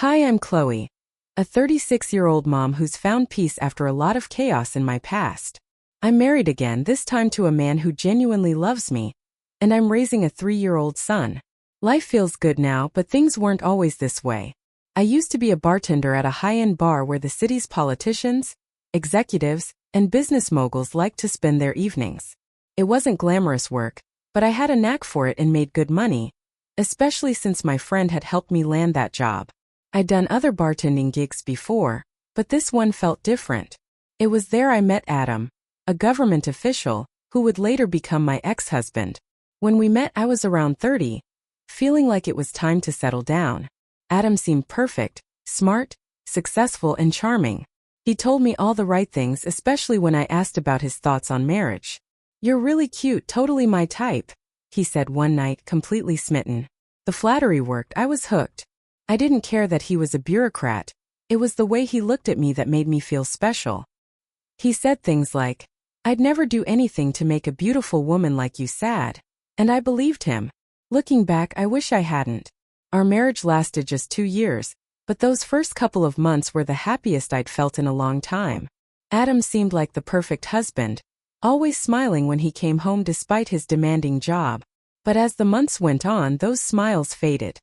Hi, I'm Chloe, a 36-year-old mom who's found peace after a lot of chaos in my past. I'm married again, this time to a man who genuinely loves me, and I'm raising a 3-year-old son. Life feels good now, but things weren't always this way. I used to be a bartender at a high-end bar where the city's politicians, executives, and business moguls liked to spend their evenings. It wasn't glamorous work, but I had a knack for it and made good money, especially since my friend had helped me land that job. I'd done other bartending gigs before, but this one felt different. It was there I met Adam, a government official, who would later become my ex-husband. When we met, I was around 30, feeling like it was time to settle down. Adam seemed perfect, smart, successful, and charming. He told me all the right things, especially when I asked about his thoughts on marriage. "You're really cute, totally my type," he said one night, completely smitten. The flattery worked, I was hooked. I didn't care that he was a bureaucrat, it was the way he looked at me that made me feel special. He said things like, "I'd never do anything to make a beautiful woman like you sad," and I believed him. Looking back, I wish I hadn't. Our marriage lasted just 2 years, but those first couple of months were the happiest I'd felt in a long time. Adam seemed like the perfect husband, always smiling when he came home despite his demanding job. But as the months went on, those smiles faded.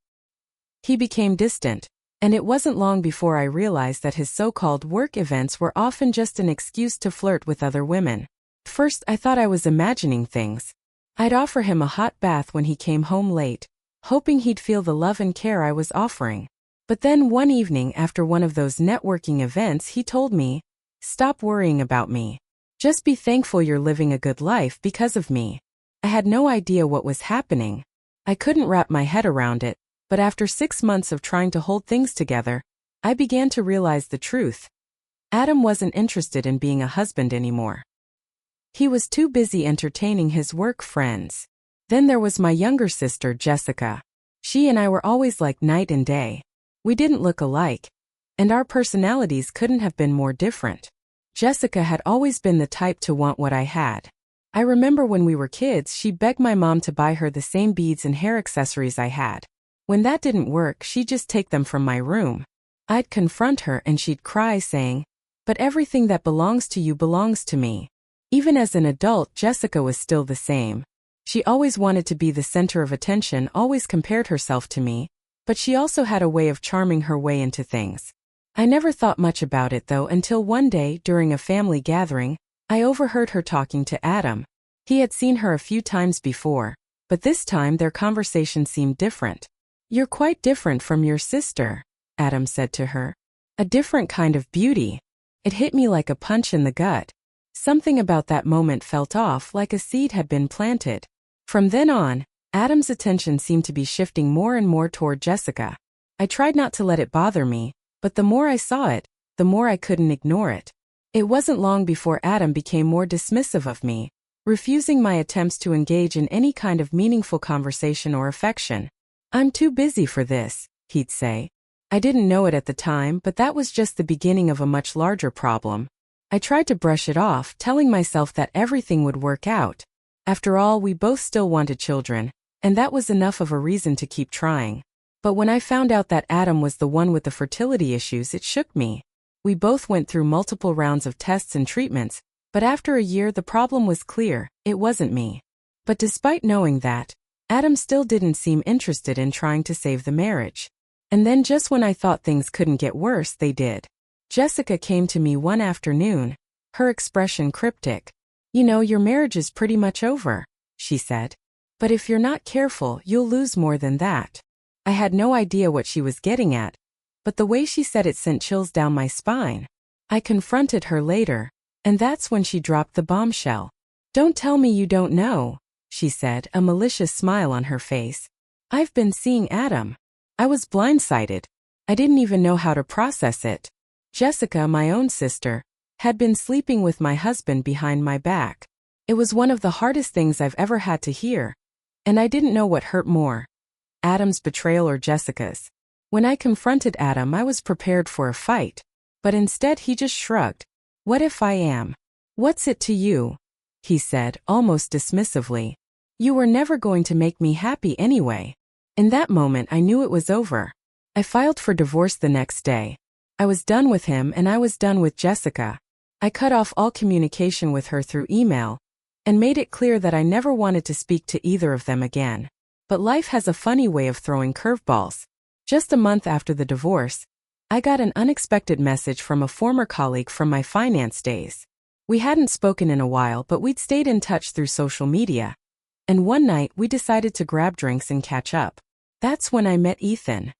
He became distant, and it wasn't long before I realized that his so-called work events were often just an excuse to flirt with other women. First, I thought I was imagining things. I'd offer him a hot bath when he came home late, hoping he'd feel the love and care I was offering. But then one evening after one of those networking events, he told me, "Stop worrying about me. Just be thankful you're living a good life because of me." I had no idea what was happening. I couldn't wrap my head around it. But after 6 months of trying to hold things together, I began to realize the truth. Adam wasn't interested in being a husband anymore. He was too busy entertaining his work friends. Then there was my younger sister, Jessica. She and I were always like night and day. We didn't look alike, and our personalities couldn't have been more different. Jessica had always been the type to want what I had. I remember when we were kids, she begged my mom to buy her the same beads and hair accessories I had. When that didn't work, she'd just take them from my room. I'd confront her and she'd cry, saying, "But everything that belongs to you belongs to me." Even as an adult, Jessica was still the same. She always wanted to be the center of attention, always compared herself to me, but she also had a way of charming her way into things. I never thought much about it though until one day, during a family gathering, I overheard her talking to Adam. He had seen her a few times before, but this time their conversation seemed different. "You're quite different from your sister," Adam said to her. "A different kind of beauty." It hit me like a punch in the gut. Something about that moment felt off, like a seed had been planted. From then on, Adam's attention seemed to be shifting more and more toward Jessica. I tried not to let it bother me, but the more I saw it, the more I couldn't ignore it. It wasn't long before Adam became more dismissive of me, refusing my attempts to engage in any kind of meaningful conversation or affection. "I'm too busy for this," he'd say. I didn't know it at the time, but that was just the beginning of a much larger problem. I tried to brush it off, telling myself that everything would work out. After all, we both still wanted children, and that was enough of a reason to keep trying. But when I found out that Adam was the one with the fertility issues, it shook me. We both went through multiple rounds of tests and treatments, but after a year the problem was clear, it wasn't me. But despite knowing that, Adam still didn't seem interested in trying to save the marriage. And then just when I thought things couldn't get worse, they did. Jessica came to me one afternoon, her expression cryptic. "You know, your marriage is pretty much over," she said. "But if you're not careful, you'll lose more than that." I had no idea what she was getting at, but the way she said it sent chills down my spine. I confronted her later, and that's when she dropped the bombshell. "Don't tell me you don't know," she said, a malicious smile on her face. "I've been seeing Adam." I was blindsided. I didn't even know how to process it. Jessica, my own sister, had been sleeping with my husband behind my back. It was one of the hardest things I've ever had to hear, and I didn't know what hurt more, Adam's betrayal or Jessica's. When I confronted Adam, I was prepared for a fight, but instead he just shrugged. "What if I am? What's it to you?" he said, almost dismissively. "You were never going to make me happy anyway." In that moment I knew it was over. I filed for divorce the next day. I was done with him and I was done with Jessica. I cut off all communication with her through email and made it clear that I never wanted to speak to either of them again. But life has a funny way of throwing curveballs. Just a month after the divorce, I got an unexpected message from a former colleague from my finance days. We hadn't spoken in a while, but we'd stayed in touch through social media. And one night, we decided to grab drinks and catch up. That's when I met Ethan.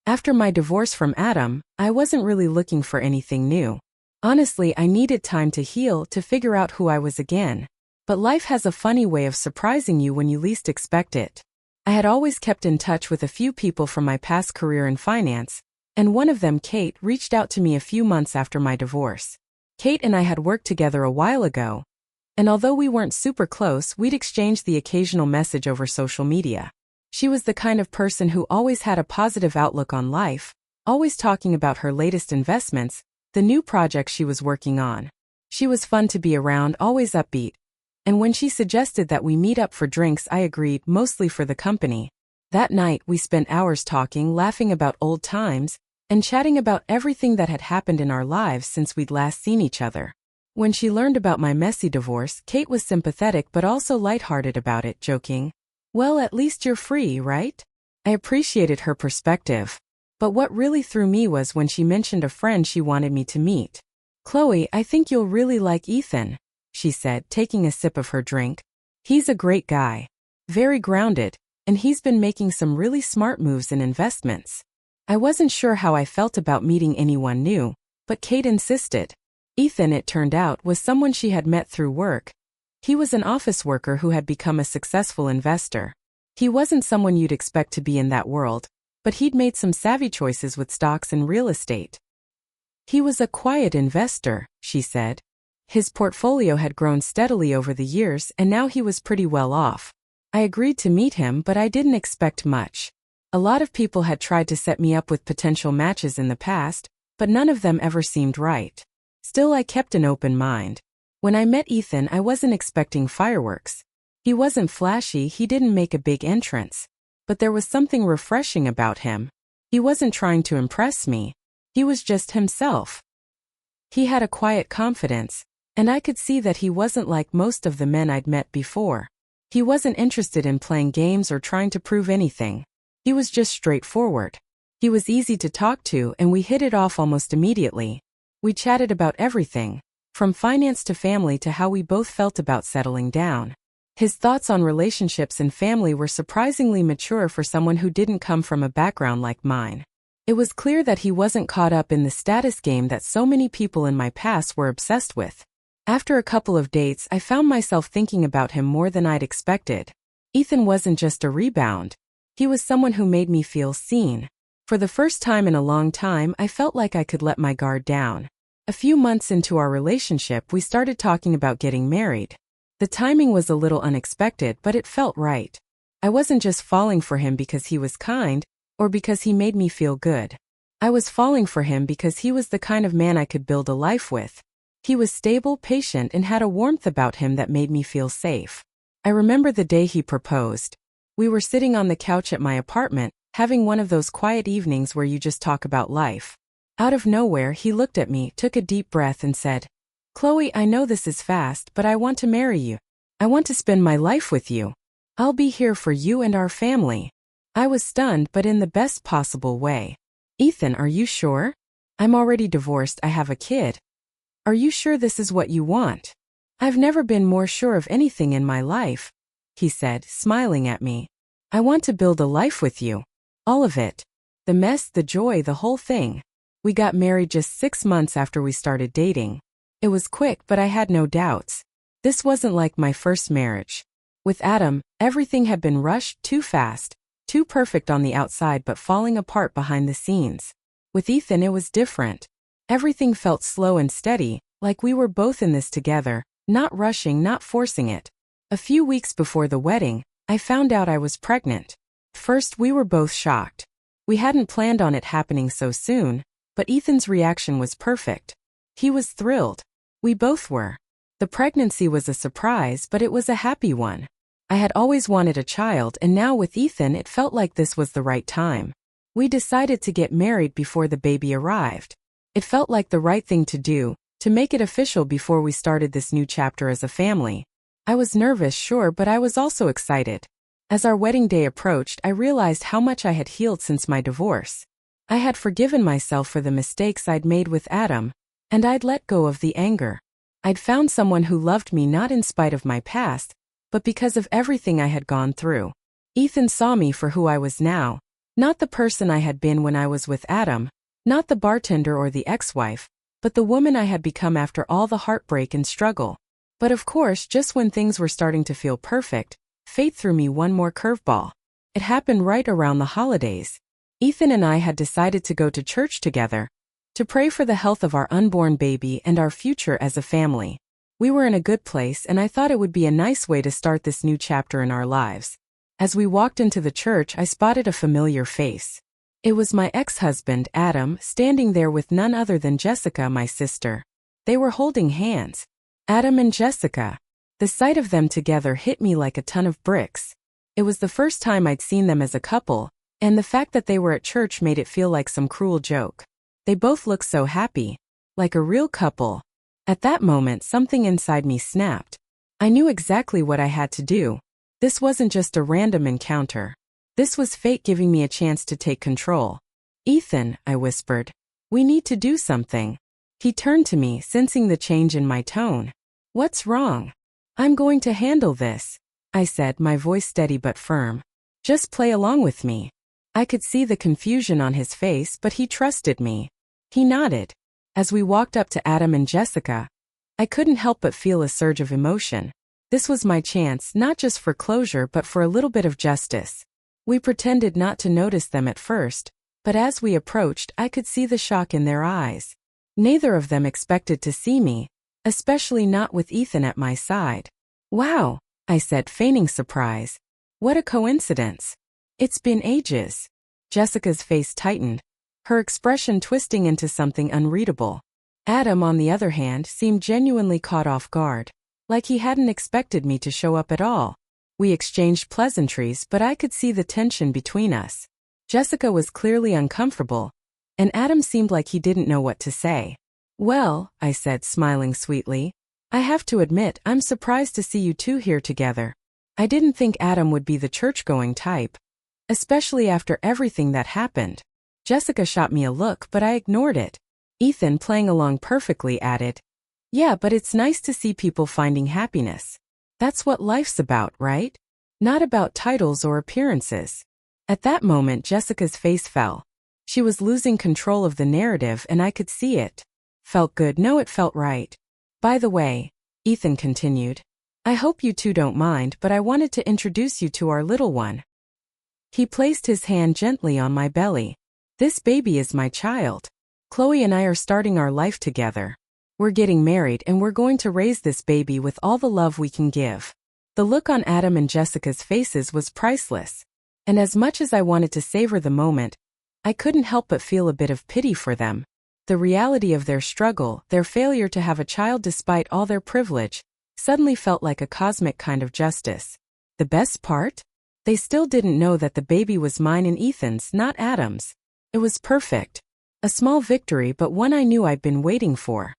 After my divorce from Adam, I wasn't really looking for anything new. Honestly, I needed time to heal, to figure out who I was again. But life has a funny way of surprising you when you least expect it. I had always kept in touch with a few people from my past career in finance, and one of them, Kate, reached out to me a few months after my divorce. Kate and I had worked together a while ago, and although we weren't super close, we'd exchanged the occasional message over social media. She was the kind of person who always had a positive outlook on life, always talking about her latest investments, the new projects she was working on. She was fun to be around, always upbeat. And when she suggested that we meet up for drinks, I agreed, mostly for the company. That night, we spent hours talking, laughing about old times, and chatting about everything that had happened in our lives since we'd last seen each other. When she learned about my messy divorce, Kate was sympathetic but also lighthearted about it, joking, "Well, at least you're free, right?" I appreciated her perspective. But what really threw me was when she mentioned a friend she wanted me to meet. "Chloe, I think you'll really like Ethan," she said, taking a sip of her drink. "He's a great guy. Very grounded, and he's been making some really smart moves in investments." I wasn't sure how I felt about meeting anyone new, but Kate insisted. Ethan, it turned out, was someone she had met through work. He was an office worker who had become a successful investor. He wasn't someone you'd expect to be in that world, but he'd made some savvy choices with stocks and real estate. He was a quiet investor, she said. His portfolio had grown steadily over the years and now he was pretty well off. I agreed to meet him, but I didn't expect much. A lot of people had tried to set me up with potential matches in the past, but none of them ever seemed right. Still, I kept an open mind. When I met Ethan, I wasn't expecting fireworks. He wasn't flashy, he didn't make a big entrance. But there was something refreshing about him. He wasn't trying to impress me. He was just himself. He had a quiet confidence, and I could see that he wasn't like most of the men I'd met before. He wasn't interested in playing games or trying to prove anything. He was just straightforward. He was easy to talk to and we hit it off almost immediately. We chatted about everything, from finance to family to how we both felt about settling down. His thoughts on relationships and family were surprisingly mature for someone who didn't come from a background like mine. It was clear that he wasn't caught up in the status game that so many people in my past were obsessed with. After a couple of dates, I found myself thinking about him more than I'd expected. Ethan wasn't just a rebound. He was someone who made me feel seen. For the first time in a long time, I felt like I could let my guard down. A few months into our relationship, we started talking about getting married. The timing was a little unexpected, but it felt right. I wasn't just falling for him because he was kind, or because he made me feel good. I was falling for him because he was the kind of man I could build a life with. He was stable, patient, and had a warmth about him that made me feel safe. I remember the day he proposed. We were sitting on the couch at my apartment, having one of those quiet evenings where you just talk about life. Out of nowhere, he looked at me, took a deep breath and said, "Chloe, I know this is fast, but I want to marry you. I want to spend my life with you. I'll be here for you and our family." I was stunned, but in the best possible way. "Ethan, are you sure? I'm already divorced, I have a kid. Are you sure this is what you want?" "I've never been more sure of anything in my life," he said, smiling at me. "I want to build a life with you. All of it. The mess, the joy, the whole thing." We got married just 6 months after we started dating. It was quick, but I had no doubts. This wasn't like my first marriage. With Adam, everything had been rushed, too fast, too perfect on the outside but falling apart behind the scenes. With Ethan, it was different. Everything felt slow and steady, like we were both in this together, not rushing, not forcing it. A few weeks before the wedding, I found out I was pregnant. First, we were both shocked. We hadn't planned on it happening so soon, but Ethan's reaction was perfect. He was thrilled. We both were. The pregnancy was a surprise, but it was a happy one. I had always wanted a child, and now with Ethan it felt like this was the right time. We decided to get married before the baby arrived. It felt like the right thing to do, to make it official before we started this new chapter as a family. I was nervous, sure, but I was also excited. As our wedding day approached, I realized how much I had healed since my divorce. I had forgiven myself for the mistakes I'd made with Adam, and I'd let go of the anger. I'd found someone who loved me not in spite of my past, but because of everything I had gone through. Ethan saw me for who I was now, not the person I had been when I was with Adam, not the bartender or the ex-wife, but the woman I had become after all the heartbreak and struggle. But of course, just when things were starting to feel perfect, fate threw me one more curveball. It happened right around the holidays. Ethan and I had decided to go to church together, to pray for the health of our unborn baby and our future as a family. We were in a good place, and I thought it would be a nice way to start this new chapter in our lives. As we walked into the church, I spotted a familiar face. It was my ex-husband, Adam, standing there with none other than Jessica, my sister. They were holding hands. Adam and Jessica. The sight of them together hit me like a ton of bricks. It was the first time I'd seen them as a couple, and the fact that they were at church made it feel like some cruel joke. They both looked so happy, like a real couple. At that moment, something inside me snapped. I knew exactly what I had to do. This wasn't just a random encounter. This was fate giving me a chance to take control. "Ethan," I whispered, "we need to do something." He turned to me, sensing the change in my tone. "What's wrong?" "I'm going to handle this," I said, my voice steady but firm. "Just play along with me." I could see the confusion on his face, but he trusted me. He nodded. As we walked up to Adam and Jessica, I couldn't help but feel a surge of emotion. This was my chance, not just for closure but for a little bit of justice. We pretended not to notice them at first, but as we approached, I could see the shock in their eyes. Neither of them expected to see me, especially not with Ethan at my side. "Wow," I said, feigning surprise. "What a coincidence. It's been ages." Jessica's face tightened, her expression twisting into something unreadable. Adam, on the other hand, seemed genuinely caught off guard, like he hadn't expected me to show up at all. We exchanged pleasantries, but I could see the tension between us. Jessica was clearly uncomfortable, and Adam seemed like he didn't know what to say. "Well," I said, smiling sweetly, "I have to admit, I'm surprised to see you two here together. I didn't think Adam would be the church-going type, especially after everything that happened." Jessica shot me a look, but I ignored it. Ethan, playing along perfectly, added, "Yeah, but it's nice to see people finding happiness. That's what life's about, right? Not about titles or appearances." At that moment, Jessica's face fell. She was losing control of the narrative, and I could see it. "Felt good. No, it felt right. By the way," Ethan continued, "I hope you two don't mind, but I wanted to introduce you to our little one." He placed his hand gently on my belly. "This baby is my child. Chloe and I are starting our life together. We're getting married, and we're going to raise this baby with all the love we can give." The look on Adam and Jessica's faces was priceless, and as much as I wanted to savor the moment, I couldn't help but feel a bit of pity for them. The reality of their struggle, their failure to have a child despite all their privilege, suddenly felt like a cosmic kind of justice. The best part? They still didn't know that the baby was mine and Ethan's, not Adam's. It was perfect. A small victory, but one I knew I'd been waiting for.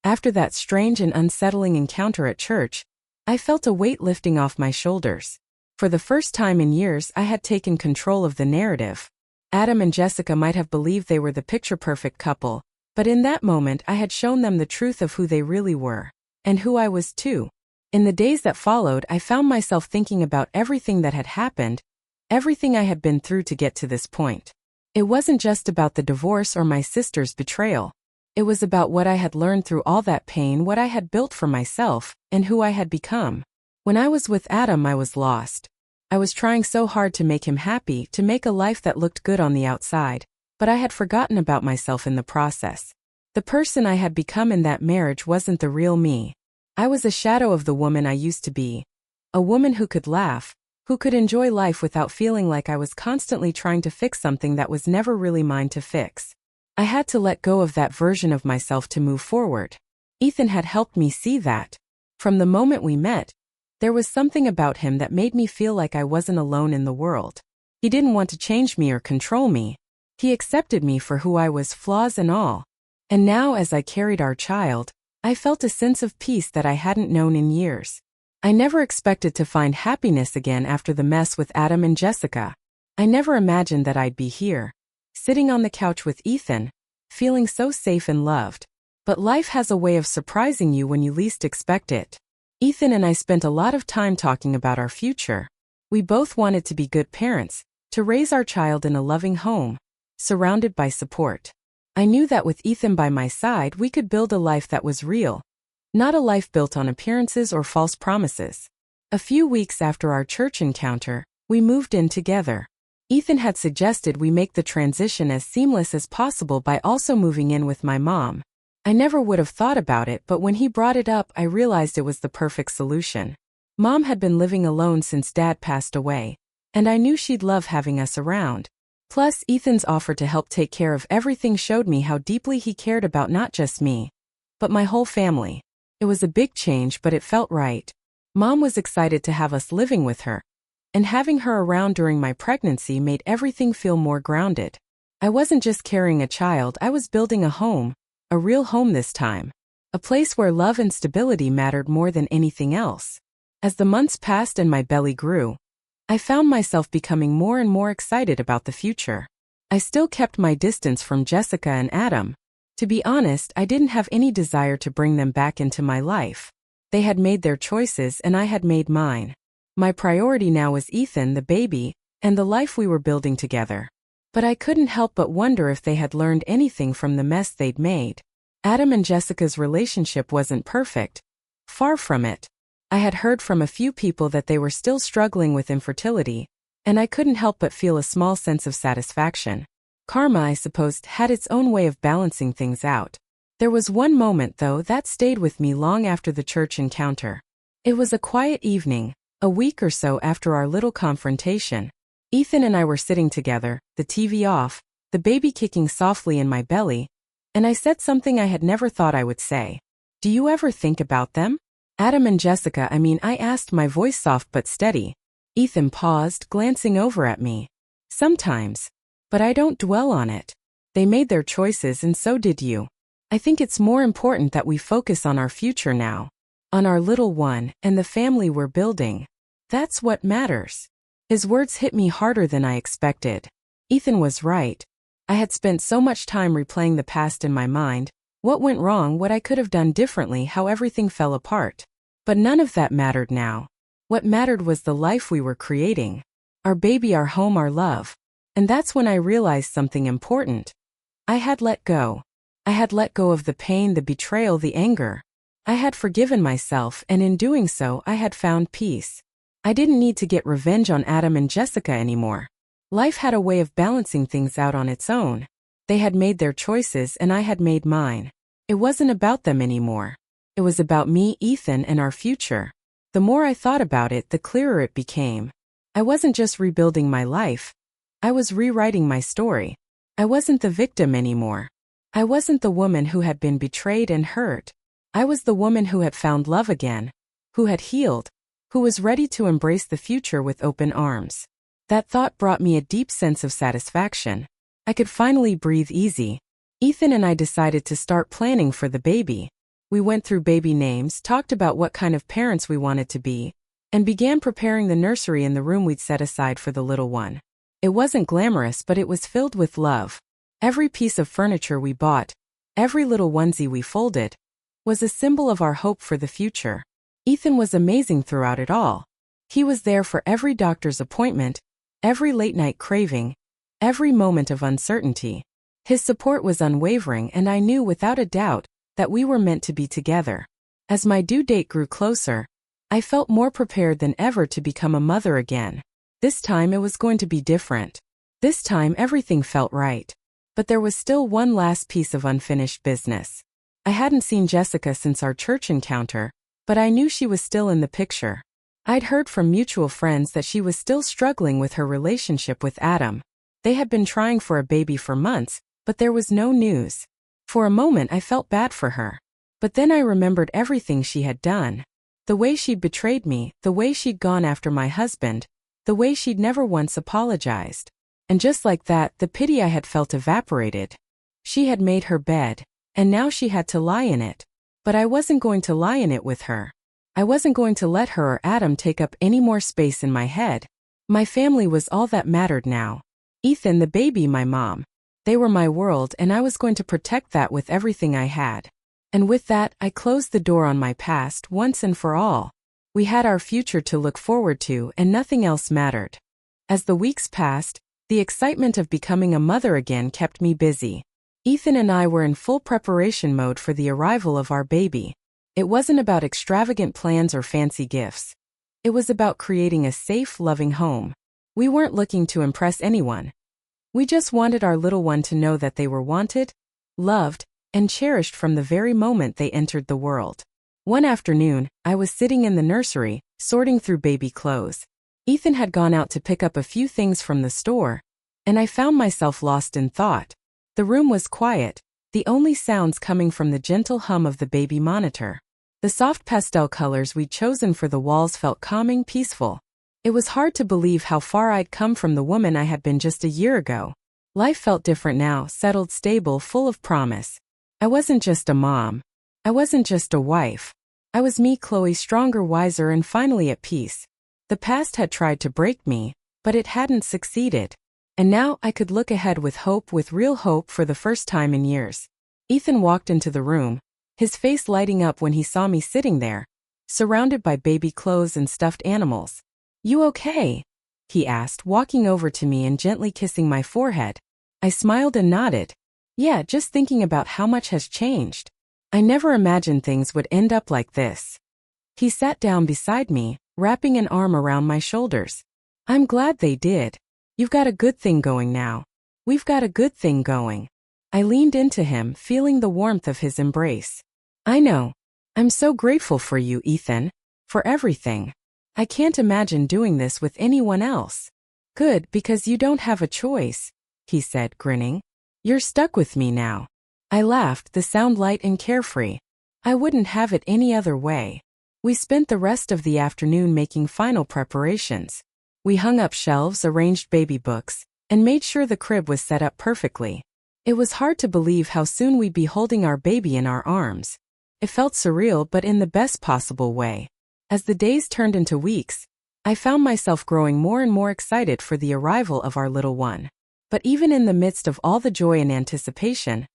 After that strange and unsettling encounter at church, I felt a weight lifting off my shoulders. For the first time in years, I had taken control of the narrative. Adam and Jessica might have believed they were the picture-perfect couple, but in that moment I had shown them the truth of who they really were, and who I was too. In the days that followed, I found myself thinking about everything that had happened, everything I had been through to get to this point. It wasn't just about the divorce or my sister's betrayal. It was about what I had learned through all that pain, what I had built for myself, and who I had become. When I was with Adam, I was lost. I was trying so hard to make him happy, to make a life that looked good on the outside, but I had forgotten about myself in the process. The person I had become in that marriage wasn't the real me. I was a shadow of the woman I used to be. A woman who could laugh, who could enjoy life without feeling like I was constantly trying to fix something that was never really mine to fix. I had to let go of that version of myself to move forward. Ethan had helped me see that. From the moment we met, there was something about him that made me feel like I wasn't alone in the world. He didn't want to change me or control me. He accepted me for who I was, flaws and all. And now, as I carried our child, I felt a sense of peace that I hadn't known in years. I never expected to find happiness again after the mess with Adam and Jessica. I never imagined that I'd be here, sitting on the couch with Ethan, feeling so safe and loved. But life has a way of surprising you when you least expect it. Ethan and I spent a lot of time talking about our future. We both wanted to be good parents, to raise our child in a loving home, surrounded by support. I knew that with Ethan by my side, we could build a life that was real, not a life built on appearances or false promises. A few weeks after our church encounter, we moved in together. Ethan had suggested we make the transition as seamless as possible by also moving in with my mom. I never would have thought about it, but when he brought it up, I realized it was the perfect solution. Mom had been living alone since Dad passed away, and I knew she'd love having us around. Plus, Ethan's offer to help take care of everything showed me how deeply he cared about not just me, but my whole family. It was a big change, but it felt right. Mom was excited to have us living with her, and having her around during my pregnancy made everything feel more grounded. I wasn't just carrying a child, I was building a home. A real home this time. A place where love and stability mattered more than anything else. As the months passed and my belly grew, I found myself becoming more and more excited about the future. I still kept my distance from Jessica and Adam. To be honest, I didn't have any desire to bring them back into my life. They had made their choices and I had made mine. My priority now was Ethan, the baby, and the life we were building together. But I couldn't help but wonder if they had learned anything from the mess they'd made. Adam and Jessica's relationship wasn't perfect. Far from it. I had heard from a few people that they were still struggling with infertility, and I couldn't help but feel a small sense of satisfaction. Karma, I supposed, had its own way of balancing things out. There was one moment, though, that stayed with me long after the church encounter. It was a quiet evening, a week or so after our little confrontation. Ethan and I were sitting together, the TV off, the baby kicking softly in my belly, and I said something I had never thought I would say. Do you ever think about them? Adam and Jessica, I asked, my voice soft but steady. Ethan paused, glancing over at me. Sometimes. But I don't dwell on it. They made their choices and so did you. I think it's more important that we focus on our future now. On our little one and the family we're building. That's what matters. His words hit me harder than I expected. Ethan was right. I had spent so much time replaying the past in my mind, what went wrong, what I could have done differently, how everything fell apart. But none of that mattered now. What mattered was the life we were creating. Our baby, our home, our love. And that's when I realized something important. I had let go. I had let go of the pain, the betrayal, the anger. I had forgiven myself, and in doing so, I had found peace. I didn't need to get revenge on Adam and Jessica anymore. Life had a way of balancing things out on its own. They had made their choices and I had made mine. It wasn't about them anymore. It was about me, Ethan, and our future. The more I thought about it, the clearer it became. I wasn't just rebuilding my life. I was rewriting my story. I wasn't the victim anymore. I wasn't the woman who had been betrayed and hurt. I was the woman who had found love again, who had healed, who was ready to embrace the future with open arms. That thought brought me a deep sense of satisfaction. I could finally breathe easy. Ethan and I decided to start planning for the baby. We went through baby names, talked about what kind of parents we wanted to be, and began preparing the nursery in the room we'd set aside for the little one. It wasn't glamorous, but it was filled with love. Every piece of furniture we bought, every little onesie we folded, was a symbol of our hope for the future. Ethan was amazing throughout it all. He was there for every doctor's appointment, every late-night craving, every moment of uncertainty. His support was unwavering, and I knew without a doubt that we were meant to be together. As my due date grew closer, I felt more prepared than ever to become a mother again. This time it was going to be different. This time everything felt right. But there was still one last piece of unfinished business. I hadn't seen Jessica since our church encounter, but I knew she was still in the picture. I'd heard from mutual friends that she was still struggling with her relationship with Adam. They had been trying for a baby for months, but there was no news. For a moment I felt bad for her. But then I remembered everything she had done. The way she'd betrayed me, the way she'd gone after my husband, the way she'd never once apologized. And just like that, the pity I had felt evaporated. She had made her bed, and now she had to lie in it. But I wasn't going to lie in it with her. I wasn't going to let her or Adam take up any more space in my head. My family was all that mattered now. Ethan, the baby, my mom. They were my world, and I was going to protect that with everything I had. And with that, I closed the door on my past once and for all. We had our future to look forward to, and nothing else mattered. As the weeks passed, the excitement of becoming a mother again kept me busy. Ethan and I were in full preparation mode for the arrival of our baby. It wasn't about extravagant plans or fancy gifts. It was about creating a safe, loving home. We weren't looking to impress anyone. We just wanted our little one to know that they were wanted, loved, and cherished from the very moment they entered the world. One afternoon, I was sitting in the nursery, sorting through baby clothes. Ethan had gone out to pick up a few things from the store, and I found myself lost in thought. The room was quiet, the only sounds coming from the gentle hum of the baby monitor. The soft pastel colors we'd chosen for the walls felt calming, peaceful. It was hard to believe how far I'd come from the woman I had been just a year ago. Life felt different now, settled, stable, full of promise. I wasn't just a mom. I wasn't just a wife. I was me, Chloe, stronger, wiser, and finally at peace. The past had tried to break me, but it hadn't succeeded. And now I could look ahead with hope, with real hope for the first time in years. Ethan walked into the room, his face lighting up when he saw me sitting there, surrounded by baby clothes and stuffed animals. "You okay?" he asked, walking over to me and gently kissing my forehead. I smiled and nodded. "Yeah, just thinking about how much has changed. I never imagined things would end up like this." He sat down beside me, wrapping an arm around my shoulders. "I'm glad they did. You've got a good thing going now. We've got a good thing going." I leaned into him, feeling the warmth of his embrace. "I know. I'm so grateful for you, Ethan. For everything. I can't imagine doing this with anyone else." "Good, because you don't have a choice," he said, grinning. "You're stuck with me now." I laughed, the sound light and carefree. I wouldn't have it any other way. We spent the rest of the afternoon making final preparations. We hung up shelves, arranged baby books, and made sure the crib was set up perfectly. It was hard to believe how soon we'd be holding our baby in our arms. It felt surreal, but in the best possible way. As the days turned into weeks, I found myself growing more and more excited for the arrival of our little one. But even in the midst of all the joy and anticipation,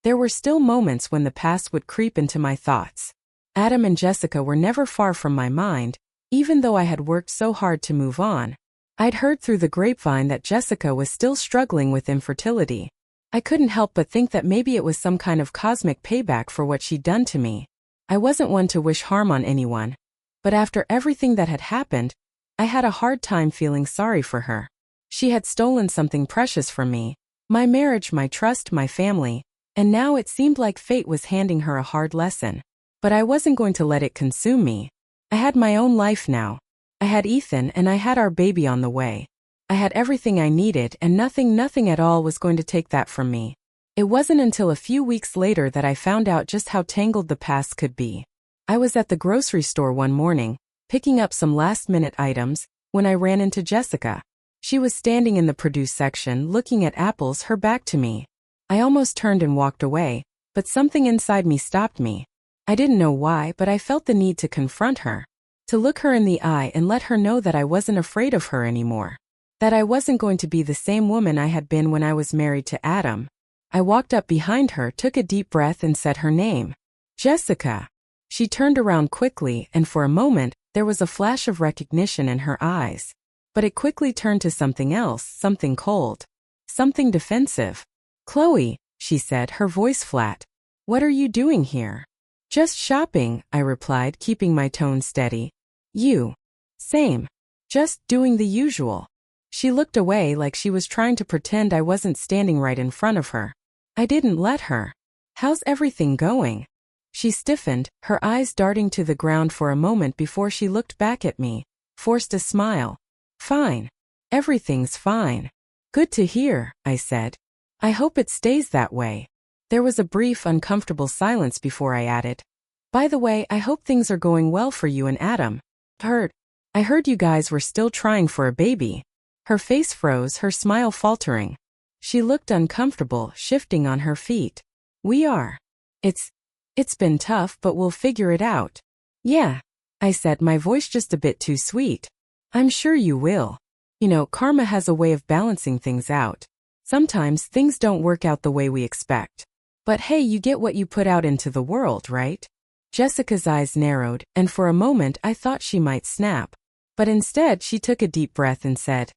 there were still moments when the past would creep into my thoughts. Adam and Jessica were never far from my mind, even though I had worked so hard to move on. I'd heard through the grapevine that Jessica was still struggling with infertility. I couldn't help but think that maybe it was some kind of cosmic payback for what she'd done to me. I wasn't one to wish harm on anyone, but after everything that had happened, I had a hard time feeling sorry for her. She had stolen something precious from me, my marriage, my trust, my family, and now it seemed like fate was handing her a hard lesson. But I wasn't going to let it consume me. I had my own life now. I had Ethan, and I had our baby on the way. I had everything I needed, and nothing at all was going to take that from me. It wasn't until a few weeks later that I found out just how tangled the past could be. I was at the grocery store one morning, picking up some last-minute items, when I ran into Jessica. She was standing in the produce section, looking at apples, her back to me. I almost turned and walked away, but something inside me stopped me. I didn't know why, but I felt the need to confront her. To look her in the eye and let her know that I wasn't afraid of her anymore. That I wasn't going to be the same woman I had been when I was married to Adam. I walked up behind her, took a deep breath, and said her name. "Jessica." She turned around quickly, and for a moment, there was a flash of recognition in her eyes. But it quickly turned to something else, something cold. Something defensive. "Chloe," she said, her voice flat. "What are you doing here?" "Just shopping," I replied, keeping my tone steady. "You?" "Same. Just doing the usual." She looked away like she was trying to pretend I wasn't standing right in front of her. I didn't let her. "How's everything going?" She stiffened, her eyes darting to the ground for a moment before she looked back at me, forced a smile. "Fine. Everything's fine." "Good to hear," I said. "I hope it stays that way." There was a brief, uncomfortable silence before I added, "By the way, I hope things are going well for you and Adam. I heard you guys were still trying for a baby." Her face froze, her smile faltering. She looked uncomfortable, shifting on her feet. We are. It's been tough, but we'll figure it out. Yeah, I said, my voice just a bit too sweet. I'm sure you will. You know, karma has a way of balancing things out. Sometimes things don't work out the way we expect. But hey, you get what you put out into the world, right? Jessica's eyes narrowed, and for a moment I thought she might snap. But instead she took a deep breath and said,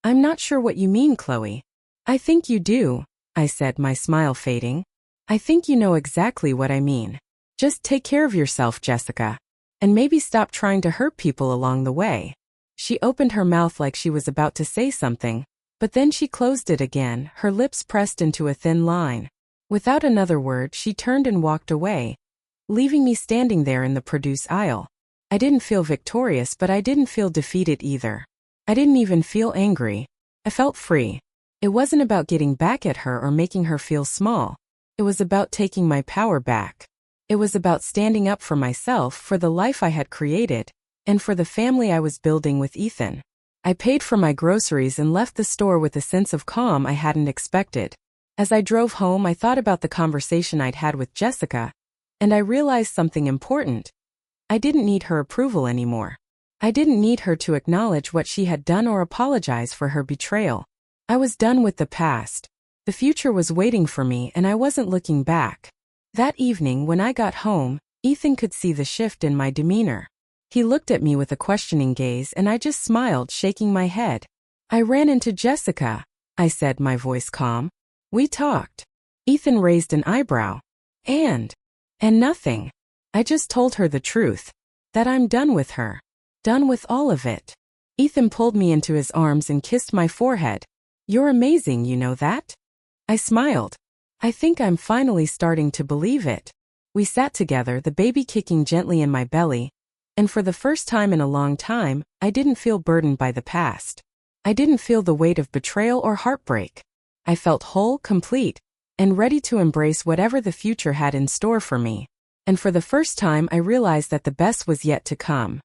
I'm not sure what you mean, Chloe. I think you do, I said, my smile fading. I think you know exactly what I mean. Just take care of yourself, Jessica. And maybe stop trying to hurt people along the way. She opened her mouth like she was about to say something, but then she closed it again, her lips pressed into a thin line. Without another word, she turned and walked away, leaving me standing there in the produce aisle. I didn't feel victorious, but I didn't feel defeated either. I didn't even feel angry. I felt free. It wasn't about getting back at her or making her feel small. It was about taking my power back. It was about standing up for myself, for the life I had created, and for the family I was building with Ethan. I paid for my groceries and left the store with a sense of calm I hadn't expected. As I drove home, I thought about the conversation I'd had with Jessica, and I realized something important. I didn't need her approval anymore. I didn't need her to acknowledge what she had done or apologize for her betrayal. I was done with the past. The future was waiting for me, and I wasn't looking back. That evening, when I got home, Ethan could see the shift in my demeanor. He looked at me with a questioning gaze, and I just smiled, shaking my head. I ran into Jessica, I said, my voice calm. We talked. Ethan raised an eyebrow. And nothing. I just told her the truth. That I'm done with her. Done with all of it. Ethan pulled me into his arms and kissed my forehead. You're amazing, you know that? I smiled. I think I'm finally starting to believe it. We sat together, the baby kicking gently in my belly, and for the first time in a long time, I didn't feel burdened by the past. I didn't feel the weight of betrayal or heartbreak. I felt whole, complete, and ready to embrace whatever the future had in store for me. And for the first time, I realized that the best was yet to come.